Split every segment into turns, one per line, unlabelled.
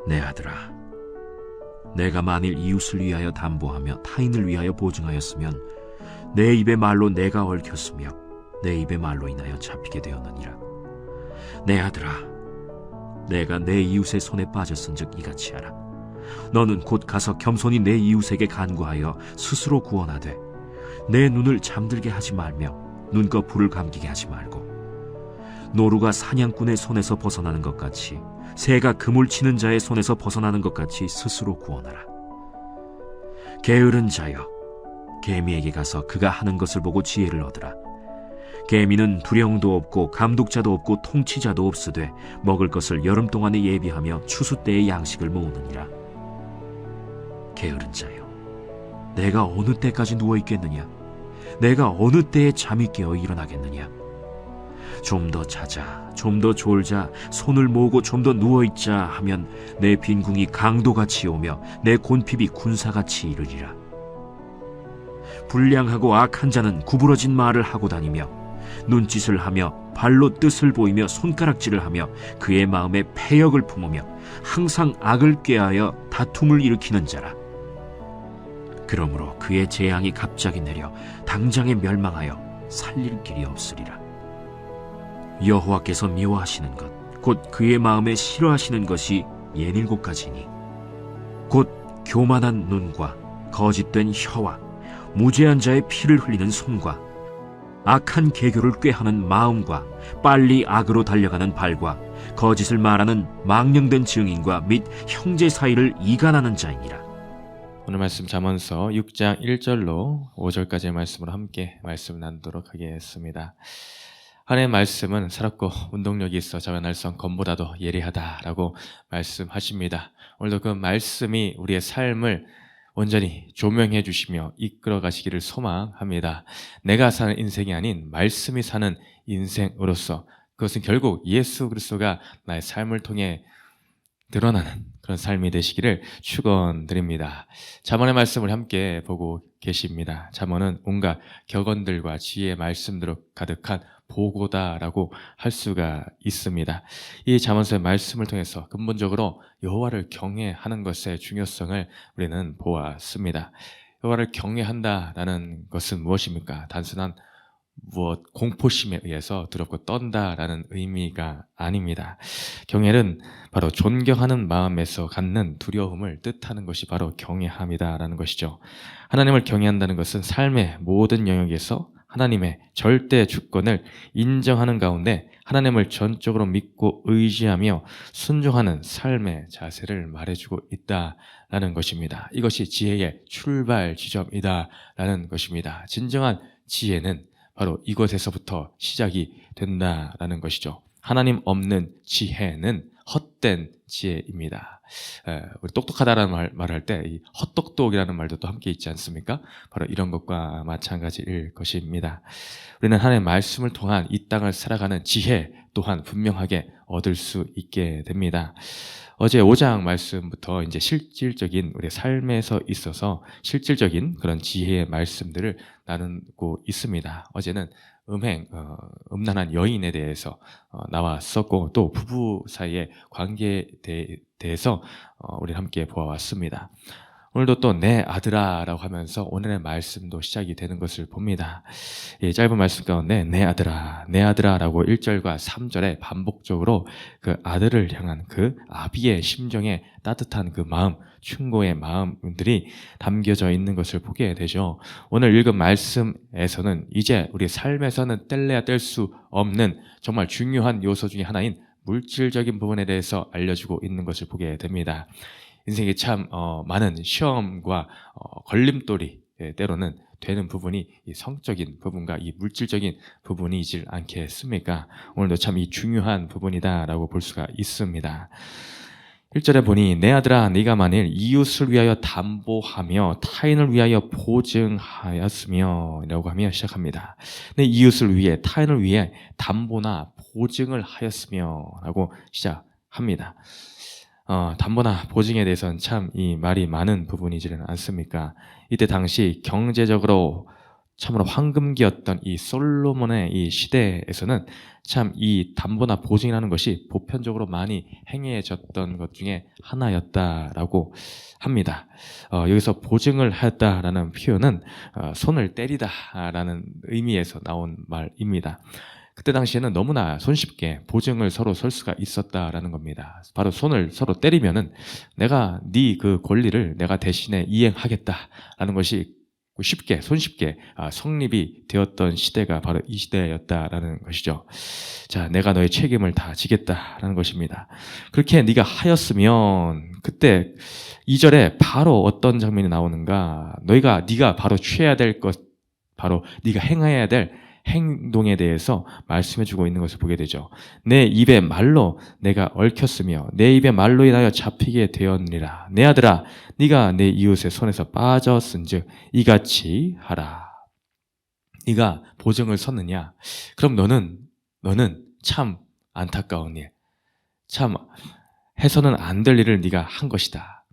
내 아들아, 내가 만일 이웃을 위하여 담보하며 타인을 위하여 보증하였으면 내 입의 말로 내가 얽혔으며 내 입의 말로 인하여 잡히게 되었느니라. 내 아들아, 내가 내 이웃의 손에 빠졌은즉 이같이 하라. 너는 곧 가서 겸손히 내 이웃에게 간구하여 스스로 구원하되 내 눈을 잠들게 하지 말며 눈꺼풀을 감기게 하지 말고, 노루가 사냥꾼의 손에서 벗어나는 것 같이 새가 그물 치는 자의 손에서 벗어나는 것 같이 스스로 구원하라. 게으른 자여, 개미에게 가서 그가 하는 것을 보고 지혜를 얻으라. 개미는 두령도 없고 감독자도 없고 통치자도 없으되 먹을 것을 여름 동안에 예비하며 추수 때의 양식을 모으느니라. 게으른 자여, 내가 어느 때까지 누워있겠느냐? 내가 어느 때에 잠이 깨어 일어나겠느냐? 좀 더 자자, 좀 더 졸자, 손을 모으고 좀 더 누워있자 하면 내 빈궁이 강도같이 오며 내 곤핍이 군사같이 이르리라. 불량하고 악한 자는 구부러진 말을 하고 다니며 눈짓을 하며 발로 뜻을 보이며 손가락질을 하며 그의 마음에 패역을 품으며 항상 악을 꾀하여 다툼을 일으키는 자라. 그러므로 그의 재앙이 갑자기 내려 당장에 멸망하여 살릴 길이 없으리라. 여호와께서 미워하시는 것, 곧 그의 마음에 싫어하시는 것이 17가지니 곧 교만한 눈과 거짓된 혀와 무죄한 자의 피를 흘리는 손과 악한 계교를 꾀하는 마음과 빨리 악으로 달려가는 발과 거짓을 말하는 망령된 증인과 및 형제 사이를 이간하는 자이니라.
오늘 말씀 잠언서 6장 1절로 5절까지의 말씀으로 함께 말씀 나누도록 하겠습니다. 하나님의 말씀은 살았고 운동력이 있어 자의 날선 검보다도 예리하다라고 말씀하십니다. 오늘도 그 말씀이 우리의 삶을 온전히 조명해 주시며 이끌어 가시기를 소망합니다. 내가 사는 인생이 아닌 말씀이 사는 인생으로서, 그것은 결국 예수 그리스도가 나의 삶을 통해 드러나는 그런 삶이 되시기를 축원드립니다. 잠언의 말씀을 함께 보고 계십니다. 잠언은 온갖 격언들과 지혜의 말씀들로 가득한 보고다라고 할 수가 있습니다. 이 잠언서의 말씀을 통해서 근본적으로 여호와를 경외하는 것의 중요성을 우리는 보았습니다. 여호와를 경외한다라는 것은 무엇입니까? 단순한 공포심에 의해서 두렵고 떤다라는 의미가 아닙니다. 경외는 바로 존경하는 마음에서 갖는 두려움을 뜻하는 것이 바로 경외함이다라는 것이죠. 하나님을 경외한다는 것은 삶의 모든 영역에서 하나님의 절대 주권을 인정하는 가운데 하나님을 전적으로 믿고 의지하며 순종하는 삶의 자세를 말해주고 있다라는 것입니다. 이것이 지혜의 출발 지점이다라는 것입니다. 진정한 지혜는 바로 이것에서부터 시작이 된다라는 것이죠. 하나님 없는 지혜는 헛된 지혜입니다. 우리 똑똑하다라는 말할 때 이 헛똑똑이라는 말도 또 함께 있지 않습니까? 바로 이런 것과 마찬가지일 것입니다. 우리는 하나님의 말씀을 통한 이 땅을 살아가는 지혜 또한 분명하게 얻을 수 있게 됩니다. 어제 5장 말씀부터 이제 실질적인 우리 삶에서 있어서 실질적인 그런 지혜의 말씀들을 나누고 있습니다. 어제는 음란한 여인에 대해서 나왔었고, 또 부부 사이의 관계에 대해서 우리 함께 보아왔습니다. 오늘도 또 내 아들아 라고 하면서 오늘의 말씀도 시작이 되는 것을 봅니다. 이 짧은 말씀 가운데 내 아들아 라고 1절과 3절에 반복적으로 그 아들을 향한 그 아비의 심정에 따뜻한 그 마음, 충고의 마음들이 담겨져 있는 것을 보게 되죠. 오늘 읽은 말씀에서는 이제 우리 삶에서는 뗄래야 뗄 수 없는 정말 중요한 요소 중에 하나인 물질적인 부분에 대해서 알려주고 있는 것을 보게 됩니다. 인생에 참 많은 시험과 걸림돌이 때로는 되는 부분이 이 성적인 부분과 이 물질적인 부분이질 않겠습니까? 오늘도 참 이 중요한 부분이다라고 볼 수가 있습니다. 1절에 보니 내 아들아 네가 만일 이웃을 위하여 담보하며 타인을 위하여 보증하였으며 라고 하며 시작합니다. 내 이웃을 위해 타인을 위해 담보나 보증을 하였으며 라고 시작합니다. 담보나 보증에 대해서는 참 이 말이 많은 부분이지는 않습니까? 이때 당시 경제적으로 참으로 황금기였던 이 솔로몬의 이 시대에서는 참 이 담보나 보증이라는 것이 보편적으로 많이 행해졌던 것 중에 하나였다라고 합니다. 여기서 보증을 하였다라는 표현은 손을 때리다라는 의미에서 나온 말입니다. 그때 당시에는 너무나 손쉽게 보증을 서로 설 수가 있었다라는 겁니다. 바로 손을 서로 때리면은 내가 네 그 권리를 내가 대신에 이행하겠다라는 것이 쉽게 손쉽게 성립이 되었던 시대가 바로 이 시대였다라는 것이죠. 자, 내가 너의 책임을 다 지겠다라는 것입니다. 그렇게 네가 하였으면 그때 2절에 바로 어떤 장면이 나오는가? 네가 바로 취해야 될 것, 바로 네가 행해야 될 행동에 대해서 말씀해주고 있는 것을 보게 되죠. 내 입의 말로 내가 얽혔으며 내 입의 말로 인하여 잡히게 되었느니라. 내 아들아, 네가 내 이웃의 손에서 빠졌은즉 이같이 하라. 네가 보증을 섰느냐? 그럼 너는 참 안타까운 일, 참 해서는 안 될 일을 네가 한 것이다.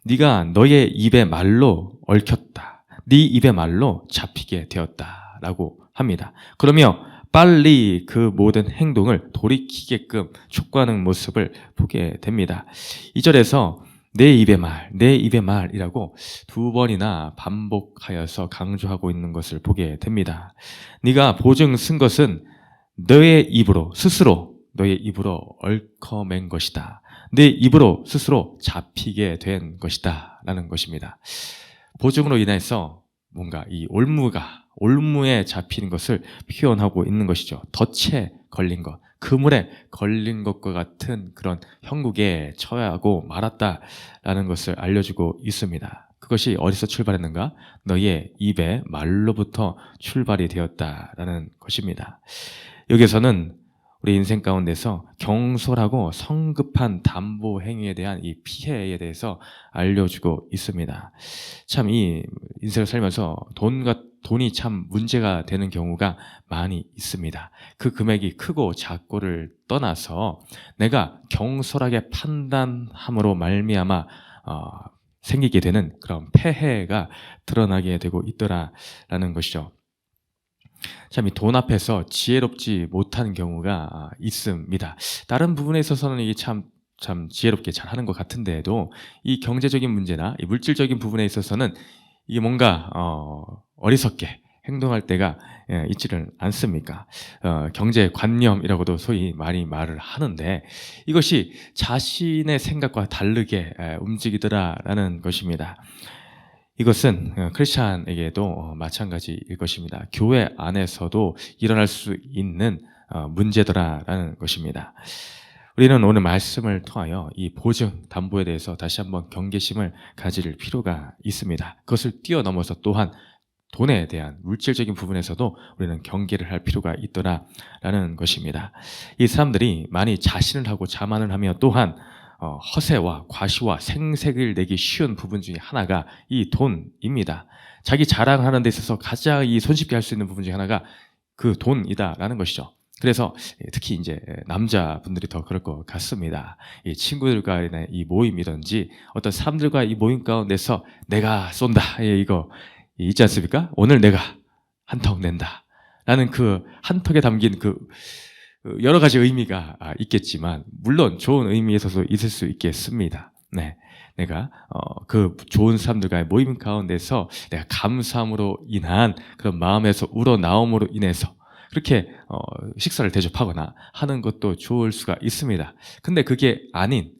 네가 너의 입의 말로 얽혔다. 네 입의 말로 잡히게 되었다라고 합니다. 그러며 빨리 그 모든 행동을 돌이키게끔 촉구하는 모습을 보게 됩니다. 2절에서 내 입의 말이라고 2번이나 반복하여서 강조하고 있는 것을 보게 됩니다. 네가 보증 쓴 것은 너의 입으로 스스로 너의 입으로 얽어맨 것이다. 내 입으로 스스로 잡히게 된 것이다 라는 것입니다. 보증으로 인해서 뭔가 이 올무에 잡히는 것을 표현하고 있는 것이죠. 덫에 걸린 것, 그물에 걸린 것과 같은 그런 형국에 처하고 말았다라는 것을 알려주고 있습니다. 그것이 어디서 출발했는가? 너의 입의 말로부터 출발이 되었다라는 것입니다. 여기서는 우리 인생 가운데서 경솔하고 성급한 담보 행위에 대한 이 피해에 대해서 알려주고 있습니다. 참 이 인생을 살면서 돈이 참 문제가 되는 경우가 많이 있습니다. 그 금액이 크고 작고를 떠나서 내가 경솔하게 판단함으로 말미암아 생기게 되는 그런 폐해가 드러나게 되고 있더라라는 것이죠. 참 이 돈 앞에서 지혜롭지 못한 경우가 있습니다. 다른 부분에 있어서는 이게 참 지혜롭게 잘 하는 것 같은데도 이 경제적인 문제나 이 물질적인 부분에 있어서는 이게 뭔가 어리석게 행동할 때가 있지를 않습니까? 경제관념이라고도 소위 많이 말을 하는데 이것이 자신의 생각과 다르게 움직이더라라는 것입니다. 이것은 크리스찬에게도 마찬가지일 것입니다. 교회 안에서도 일어날 수 있는 문제더라라는 것입니다. 우리는 오늘 말씀을 통하여 이 보증, 담보에 대해서 다시 한번 경계심을 가질 필요가 있습니다. 그것을 뛰어넘어서 또한 돈에 대한 물질적인 부분에서도 우리는 경계를 할 필요가 있더라라는 것입니다. 이 사람들이 많이 자신을 하고 자만을 하며 또한 허세와 과시와 생색을 내기 쉬운 부분 중에 하나가 이 돈입니다. 자기 자랑하는 데 있어서 가장 이 손쉽게 할 수 있는 부분 중에 하나가 그 돈이다라는 것이죠. 그래서 특히 이제 남자분들이 더 그럴 것 같습니다. 이 친구들과의 이 모임이든지 어떤 사람들과 이 모임 가운데서 내가 쏜다, 이거 있지 않습니까? 오늘 내가 한턱 낸다 라는 그 한턱에 담긴 그 여러 가지 의미가 있겠지만 물론 좋은 의미에 있어서 있을 수 있겠습니다. 네, 내가 그 좋은 사람들과의 모임 가운데서 내가 감사함으로 인한 그런 마음에서 우러나옴으로 인해서 그렇게 식사를 대접하거나 하는 것도 좋을 수가 있습니다. 근데 그게 아닌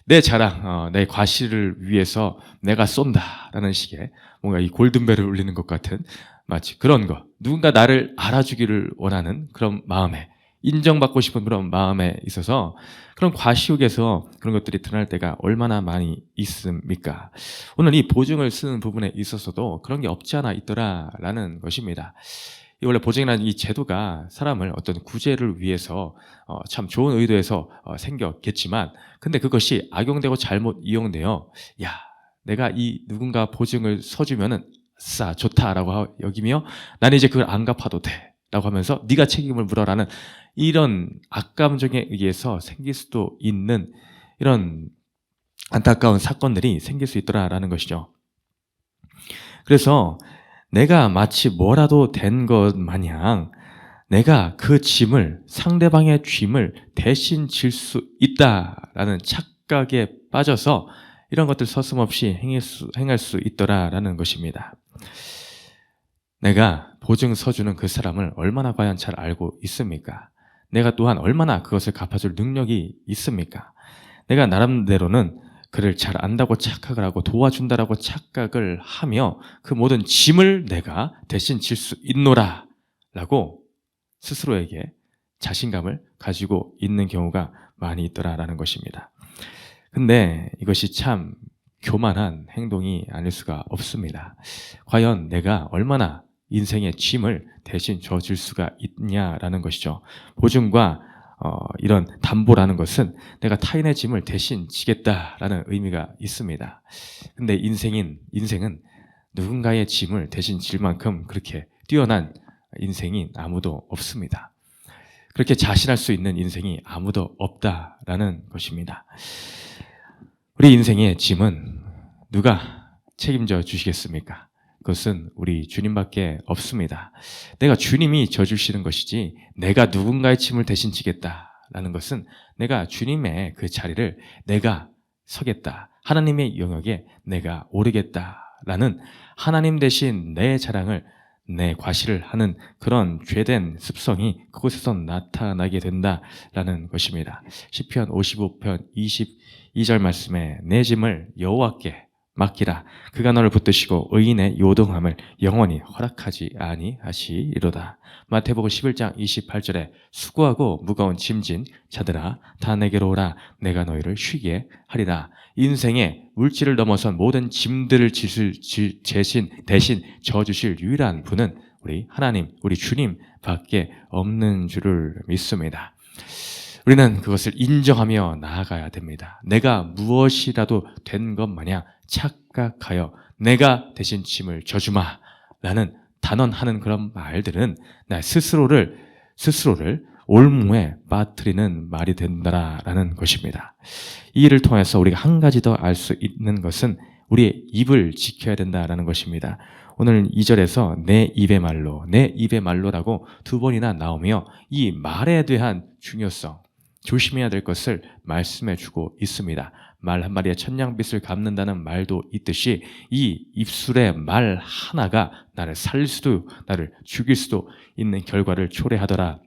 내 자랑, 내 과시를 위해서 내가 쏜다라는 식의 뭔가 이 골든벨을 울리는 것 같은 마치 그런 거, 누군가 나를 알아주기를 원하는 그런 마음에, 인정받고 싶은 그런 마음에 있어서 그런 과시욕에서 그런 것들이 드러날 때가 얼마나 많이 있습니까? 오늘 이 보증을 쓰는 부분에 있어서도 그런 게 없지 않아 있더라라는 것입니다. 원래 보증이라는 이 제도가 사람을 어떤 구제를 위해서 참 좋은 의도에서 생겼겠지만 근데 그것이 악용되고 잘못 이용되어 내가 이 누군가 보증을 서주면은 싸 좋다라고 여기며 나는 이제 그걸 안 갚아도 돼 라고 하면서 네가 책임을 물어라는 이런 악감정에 의해서 생길 수도 있는 이런 안타까운 사건들이 생길 수 있더라라는 것이죠. 그래서 내가 마치 뭐라도 된 것 마냥 내가 그 짐을, 상대방의 짐을 대신 질 수 있다라는 착각에 빠져서 이런 것들 서슴없이 행할 수 있더라라는 것입니다. 내가 보증 서주는 그 사람을 얼마나 과연 잘 알고 있습니까? 내가 또한 얼마나 그것을 갚아줄 능력이 있습니까? 내가 나름대로는 그를 잘 안다고 착각을 하고 도와준다라고 착각을 하며 그 모든 짐을 내가 대신 질 수 있노라 라고 스스로에게 자신감을 가지고 있는 경우가 많이 있더라라는 것입니다. 근데 이것이 참 교만한 행동이 아닐 수가 없습니다. 과연 내가 얼마나 인생의 짐을 대신 져줄 수가 있냐라는 것이죠. 보증과 이런 담보라는 것은 내가 타인의 짐을 대신 지겠다라는 의미가 있습니다. 근데 인생은 누군가의 짐을 대신 질 만큼 그렇게 뛰어난 인생이 아무도 없습니다. 그렇게 자신할 수 있는 인생이 아무도 없다라는 것입니다. 우리 인생의 짐은 누가 책임져 주시겠습니까? 그것은 우리 주님밖에 없습니다. 내가 주님이 져주시는 것이지 내가 누군가의 짐을 대신 지겠다라는 것은 내가 주님의 그 자리를 내가 서겠다. 하나님의 영역에 내가 오르겠다라는 하나님 대신 내 자랑을 내 과시를 하는 그런 죄된 습성이 그곳에서 나타나게 된다라는 것입니다. 시편 55편 22절 말씀에 내 짐을 여호와께 맡기라. 그가 너를 붙드시고 의인의 요동함을 영원히 허락하지 아니하시리로다. 마태복음 11장 28절에 수고하고 무거운 짐진 자들아 다 내게로 오라. 내가 너희를 쉬게 하리라. 인생의 물질을 넘어선 모든 짐들을 대신 져주실 유일한 분은 우리 하나님, 우리 주님 밖에 없는 줄을 믿습니다. 우리는 그것을 인정하며 나아가야 됩니다. 내가 무엇이라도 된 것 마냥 착각하여 내가 대신 짐을 져주마 라는 단언하는 그런 말들은 나 스스로를 올무에 빠뜨리는 말이 된다라는 것입니다. 이 일을 통해서 우리가 한 가지 더 알 수 있는 것은 우리의 입을 지켜야 된다라는 것입니다. 오늘 2절에서 내 입의 말로라고 두 번이나 나오며 이 말에 대한 중요성, 조심해야 될 것을 말씀해 주고 있습니다. 말 한 마리에 천냥빚을 갚는다는 말도 있듯이 이 입술의 말 하나가 나를 살릴 수도 나를 죽일 수도 있는 결과를 초래하더라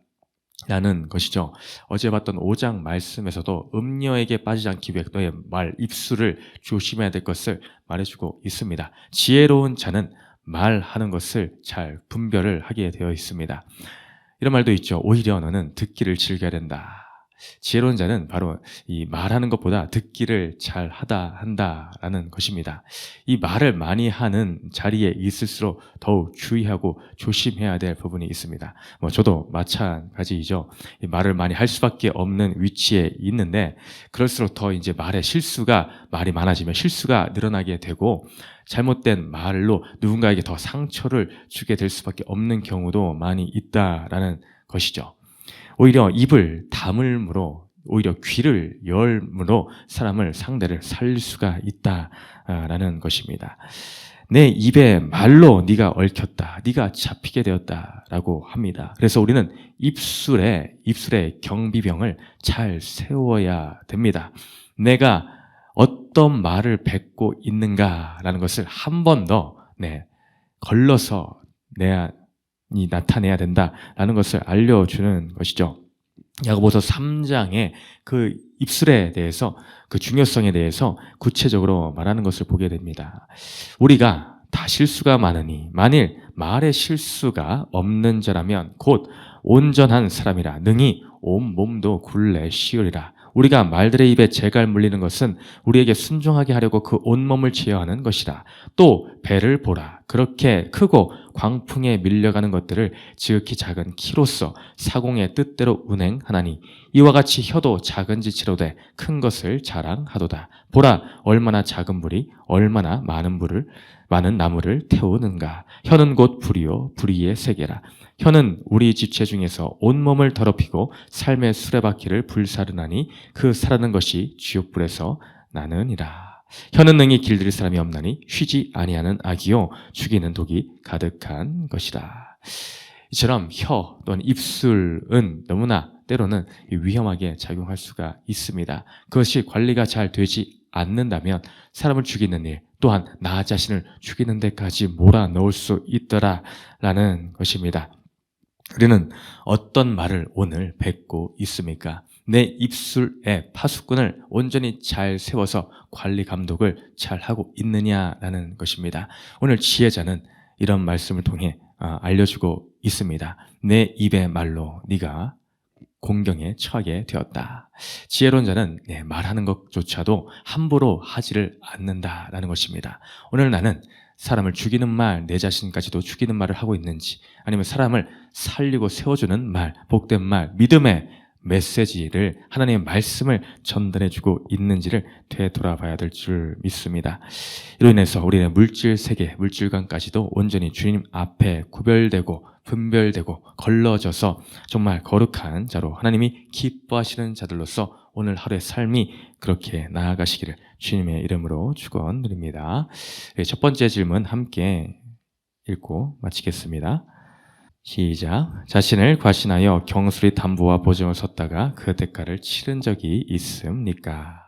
라는 것이죠. 어제 봤던 5장 말씀에서도 음녀에게 빠지지 않기 위해 너의 말, 입술을 조심해야 될 것을 말해주고 있습니다. 지혜로운 자는 말하는 것을 잘 분별을 하게 되어 있습니다. 이런 말도 있죠. 오히려 너는 듣기를 즐겨야 된다. 지혜로운 자는 바로 이 말하는 것보다 듣기를 잘 한다라는 것입니다. 이 말을 많이 하는 자리에 있을수록 더욱 주의하고 조심해야 될 부분이 있습니다. 저도 마찬가지이죠. 이 말을 많이 할 수밖에 없는 위치에 있는데 그럴수록 더 이제 말이 많아지면 실수가 늘어나게 되고 잘못된 말로 누군가에게 더 상처를 주게 될 수밖에 없는 경우도 많이 있다라는 것이죠. 오히려 입을 다물므로 오히려 귀를 열므로 상대를 살릴 수가 있다라는 것입니다. 내 입의 말로 네가 얽혔다, 네가 잡히게 되었다라고 합니다. 그래서 우리는 입술에 경비병을 잘 세워야 됩니다. 내가 어떤 말을 뱉고 있는가라는 것을 한 번 더 걸러서 나타내야 된다라는 것을 알려주는 것이죠. 야고보서 3장에 그 입술에 대해서 그 중요성에 대해서 구체적으로 말하는 것을 보게 됩니다. 우리가 다 실수가 많으니 만일 말에 실수가 없는 자라면 곧 온전한 사람이라 능히 온 몸도 굴레 씌우리라. 우리가 말들의 입에 재갈 물리는 것은 우리에게 순종하게 하려고 그 온몸을 제어하는 것이라. 또 배를 보라. 그렇게 크고 광풍에 밀려가는 것들을 지극히 작은 키로서 사공의 뜻대로 운행하나니 이와 같이 혀도 작은 지치로되 큰 것을 자랑하도다. 보라, 얼마나 작은 불이 얼마나 많은 나무를 태우는가. 혀는 곧 불이요 불의의 세계라. 혀는 우리 지체 중에서 온몸을 더럽히고 삶의 수레바퀴를 불사르나니 그 사르는 것이 지옥불에서 나느니라. 혀는 능히 길들일 사람이 없나니 쉬지 아니하는 악이요 죽이는 독이 가득한 것이라. 이처럼 혀 또는 입술은 너무나 때로는 위험하게 작용할 수가 있습니다. 그것이 관리가 잘 되지 않는다면 사람을 죽이는 일, 또한 나 자신을 죽이는 데까지 몰아넣을 수 있더라라는 것입니다. 우리는 어떤 말을 오늘 뱉고 있습니까? 내 입술의 파수꾼을 온전히 잘 세워서 관리 감독을 잘 하고 있느냐라는 것입니다. 오늘 지혜자는 이런 말씀을 통해 알려주고 있습니다. 내 입의 말로 네가 공경에 처하게 되었다. 지혜로운 자는 말하는 것조차도 함부로 하지를 않는다라는 것입니다. 오늘 나는 사람을 죽이는 말, 내 자신까지도 죽이는 말을 하고 있는지, 아니면 사람을 살리고 세워주는 말, 복된 말, 믿음의 메시지를, 하나님의 말씀을 전달해주고 있는지를 되돌아봐야 될 줄 믿습니다. 이로 인해서 우리는 물질 세계, 물질관까지도 온전히 주님 앞에 구별되고 분별되고 걸러져서 정말 거룩한 자로 하나님이 기뻐하시는 자들로서 오늘 하루의 삶이 그렇게 나아가시기를 주님의 이름으로 축원드립니다. 첫 번째 질문 함께 읽고 마치겠습니다. 시작. 자신을 과신하여 경솔히 담보와 보증을 섰다가 그 대가를 치른 적이 있습니까?